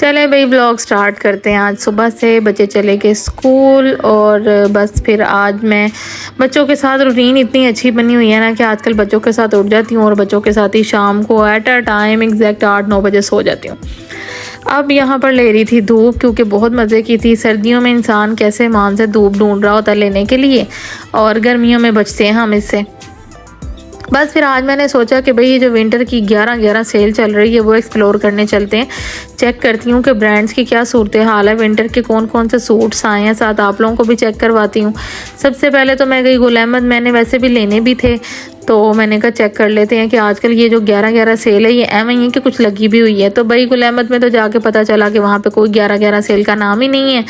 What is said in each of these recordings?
चले भाई blog start करते हैं। आज सुबह से बच्चे चले गए स्कूल और बस फिर आज मैं बच्चों के साथ रूटीन इतनी अच्छी बनी हुई है ना कि आजकल बच्चों के साथ उठ जाती हूँ और बच्चों के साथ ही शाम को एट अ टाइम एग्जैक्ट 8-9 बजे सो जाती हूँ। अब यहाँ पर ले रही थी धूप क्योंकि बहुत मज़े की थी। सर्दियों में इंसान कैसे मान से धूप ढूंढ रहा होता लेने के लिए और गर्मियों में बचते हैं हम इससे। बस फिर आज मैंने सोचा कि भाई ये जो विंटर की 11-11 सेल चल रही है वो एक्सप्लोर करने चलते हैं। चेक करती हूँ कि ब्रांड्स की क्या सूरत हाल है, विंटर के कौन कौन से सूट्स आए हैं, साथ आप लोगों को भी चेक करवाती हूँ। सबसे पहले तो मैं गई गुल अहमद, मैंने वैसे भी लेने भी थे तो मैंने कहा चेक कर लेते हैं कि आजकल ये जो 11-11 सेल है ये एवं ही है कि कुछ लगी भी हुई है। तो भाई गुल अहमद में तो जाके पता चला कि वहाँ पे कोई 11-11 सेल का नाम ही नहीं है।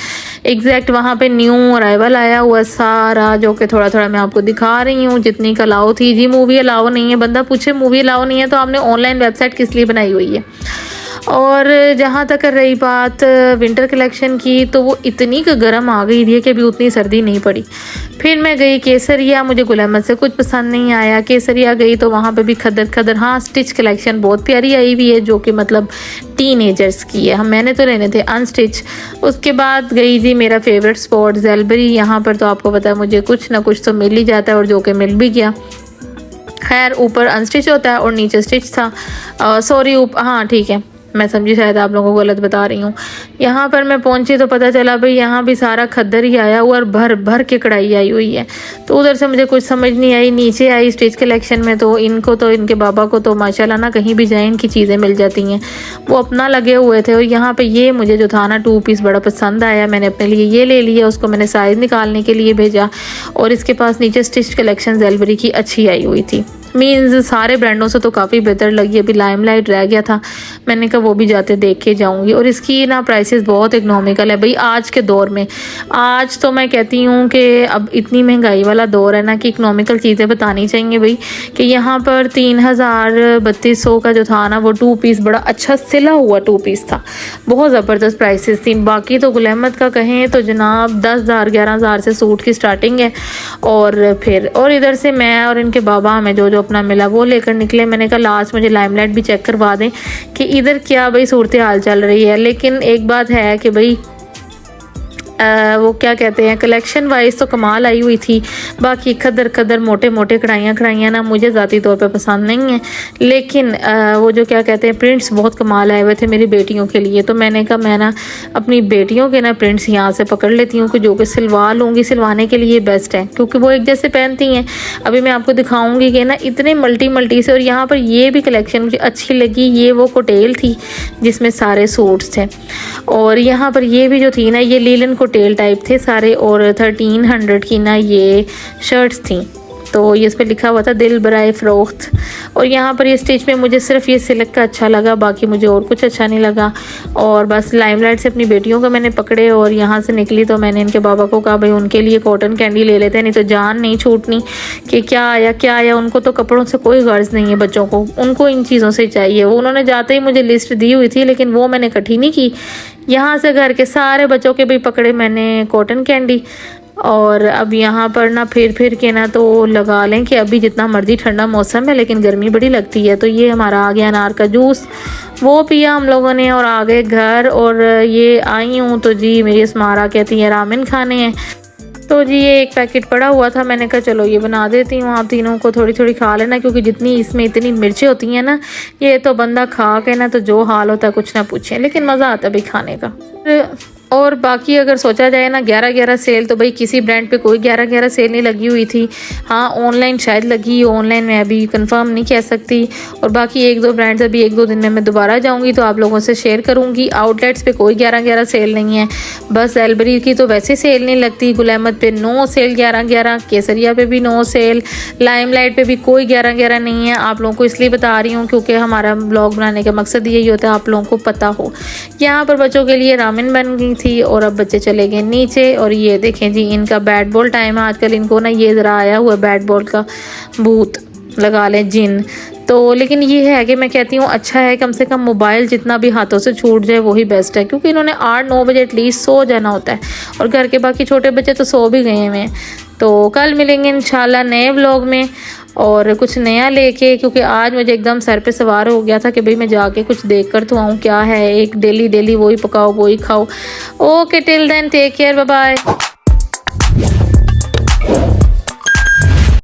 एग्जैक्ट वहाँ पे न्यू अराइवल आया हुआ सारा, जो कि थोड़ा थोड़ा मैं आपको दिखा रही हूँ जितनी का अलाउ थी। जी मूवी अलाउ नहीं है। बंदा पूछे मूवी अलाउ नहीं है तो आपने ऑनलाइन वेबसाइट किस लिए बनाई हुई है। और जहाँ तक रही बात विंटर कलेक्शन की तो वो इतनी गर्म आ गई थी कि अभी उतनी सर्दी नहीं पड़ी। फिर मैं गई केसरिया, मुझे गुल अहमद से कुछ पसंद नहीं आया। केसरिया गई तो वहाँ पे भी खदर खदर, हाँ स्टिच कलेक्शन बहुत प्यारी आई हुई है जो कि मतलब टीनेजर्स की है। हम मैंने तो लेने थे अनस्टिच। उसके बाद गई थी मेरा फेवरेट स्पॉट ज़ेलबरी। यहाँ पर तो आपको पता है मुझे कुछ ना कुछ तो मिल ही जाता है और जो कि मिल भी गया। खैर ऊपर अनस्टिच होता है और नीचे स्टिच था। सॉरी हाँ ठीक है, मैं समझी शायद आप लोगों को गलत बता रही हूँ। यहाँ पर मैं पहुँची तो पता चला भाई यहाँ भी सारा खद्दर ही आया हुआ और भर भर के कढ़ाई आई हुई है। तो उधर से मुझे कुछ समझ नहीं आई। नीचे आई स्टेज कलेक्शन में तो इनके बाबा को तो माशाल्लाह ना कहीं भी जाए इनकी चीज़ें मिल जाती हैं, वो अपना लगे हुए थे। और यहाँ पर ये मुझे जो था ना 2 पीस बड़ा पसंद आया, मैंने अपने लिए ये ले लिया। उसको मैंने साइज़ निकालने के लिए भेजा और इसके पास नीचे स्टिच कलेक्शन ज़ेलबरी की अच्छी आई हुई थी। मीन्स सारे ब्रांडों से तो काफ़ी बेहतर लगी। अभी लाइमलाइट रह गया था, मैंने कहा वो भी जाते देख के जाऊंगी। और इसकी ना प्राइसेस बहुत इकोनॉमिकल है भाई आज के दौर में। आज तो मैं कहती हूँ कि अब इतनी महंगाई वाला दौर है ना कि इकोनॉमिकल चीज़ें बतानी चाहिए भाई। कि यहाँ पर 3000-3200 का जो था ना वो 2 पीस बड़ा अच्छा सिला हुआ 2 पीस था, बहुत ज़बरदस्त प्राइसेस थी। बाकी तो गुल अहमद का कहें तो जनाब 10,000-11,000 से सूट की स्टार्टिंग है। और फिर और इधर से मैं और इनके बाबा हमें जो अपना मिला वो लेकर निकले। मैंने कहा लास्ट मुझे लाइमलाइट भी चेक करवा दें कि इधर क्या भाई सूरत हाल चल रही है। लेकिन एक बात है कि भाई वो क्या कहते हैं कलेक्शन वाइज तो कमाल आई हुई थी। बाकी खदर खदर मोटे मोटे कढ़ाइयाँ ना मुझे ज़ाती तौर पे पसंद नहीं है। लेकिन वो जो क्या कहते हैं प्रिंट्स बहुत कमाल आए हुए थे मेरी बेटियों के लिए। तो मैंने कहा मैं ना अपनी बेटियों के ना प्रिंट्स यहाँ से पकड़ लेती हूँ कि जो कि सिलवा लूँगी। सिलवाने के लिए बेस्ट है क्योंकि वो एक जैसे पहनती हैं। अभी मैं आपको दिखाऊँगी कि ना इतने मल्टी से। और यहाँ पर ये भी कलेक्शन मुझे अच्छी लगी। ये वो कोटेल थी जिसमें सारे सूट्स थे। और यहाँ पर ये भी जो थी ना ये लीलन टेल टाइप थे सारे। और 1300 की ना ये शर्ट्स थी। तो ये इस पर लिखा हुआ था दिल बराए फ़रोख्त। और यहाँ पर ये स्टिच में मुझे सिर्फ ये सिल्क का अच्छा लगा, बाकी मुझे और कुछ अच्छा नहीं लगा। और बस लाइमलाइट से अपनी बेटियों को मैंने पकड़े और यहाँ से निकली तो मैंने इनके बाबा को कहा भाई उनके लिए कॉटन कैंडी ले लेते हैं, नहीं तो जान नहीं छूटनी कि क्या आया। उनको तो कपड़ों से कोई गर्ज नहीं है, बच्चों को उनको इन चीज़ों से चाहिए। वो उन्होंने जाते ही मुझे लिस्ट दी हुई थी लेकिन वो मैंने इकट्ठी नहीं की। यहाँ से घर के सारे बच्चों के भी पकड़े मैंने कॉटन कैंडी। और अब यहाँ पर ना फिर के ना तो लगा लें कि अभी जितना मर्जी ठंडा मौसम है लेकिन गर्मी बड़ी लगती है। तो ये हमारा आ गया अनार का जूस, वो पिया हम लोगों ने और आ गए घर। और ये आई हूँ तो जी मेरी स्मारा कहती है रामेन खाने हैं। तो जी ये एक पैकेट पड़ा हुआ था, मैंने कहा चलो ये बना देती हूँ, आप तीनों को थोड़ी थोड़ी खा लेना क्योंकि जितनी इसमें इतनी मिर्चें होती हैं ना ये तो बंदा खा के ना तो जो हाल होता है कुछ ना पूछें। लेकिन मज़ा आता है भाई खाने का। और बाकी अगर सोचा जाए ना 11-11 सेल तो भाई किसी ब्रांड पे कोई 11-11 सेल नहीं लगी हुई थी। हाँ ऑनलाइन शायद लगी, ऑनलाइन मैं अभी कंफर्म नहीं कह सकती। और बाकी 1-2 ब्रांड्स अभी 1-2 दिन में मैं दोबारा जाऊंगी तो आप लोगों से शेयर करूंगी। आउटलेट्स पे कोई 11-11 सेल नहीं है। बस ज़ेलबरी की तो वैसे सेल नहीं लगती। गुल अहमद पे नो सेल 11-11, केसरिया पे भी नो सेल, लाइमलाइट पे भी कोई 11-11 नहीं है। आप लोगों को इसलिए बता रही हूँ क्योंकि हमारा ब्लॉग बनाने का मकसद यही होता है आप लोगों को पता हो। यहाँ पर बच्चों के लिए रामेन बन गई थी और अब बच्चे चले गए नीचे। और ये देखें जी इनका बैट बॉल टाइम है आजकल। इनको ना ये ज़रा आया हुआ बैट बॉल का भूत लगा लें जिन। तो लेकिन ये है कि मैं कहती हूँ अच्छा है कम से कम मोबाइल जितना भी हाथों से छूट जाए वही बेस्ट है क्योंकि इन्होंने 8-9 बजे एटलीस्ट सो जाना होता है और घर के बाकी छोटे बच्चे तो सो भी गए हुए हैं। तो कल मिलेंगे इंशाल्लाह नए व्लॉग में और कुछ नया लेके, क्योंकि आज मुझे एकदम सर पे सवार हो गया था कि भाई मैं जाके कुछ देख कर तो आऊँ क्या है, एक डेली वही पकाओ वही खाओ। Okay till then take care, bye bye.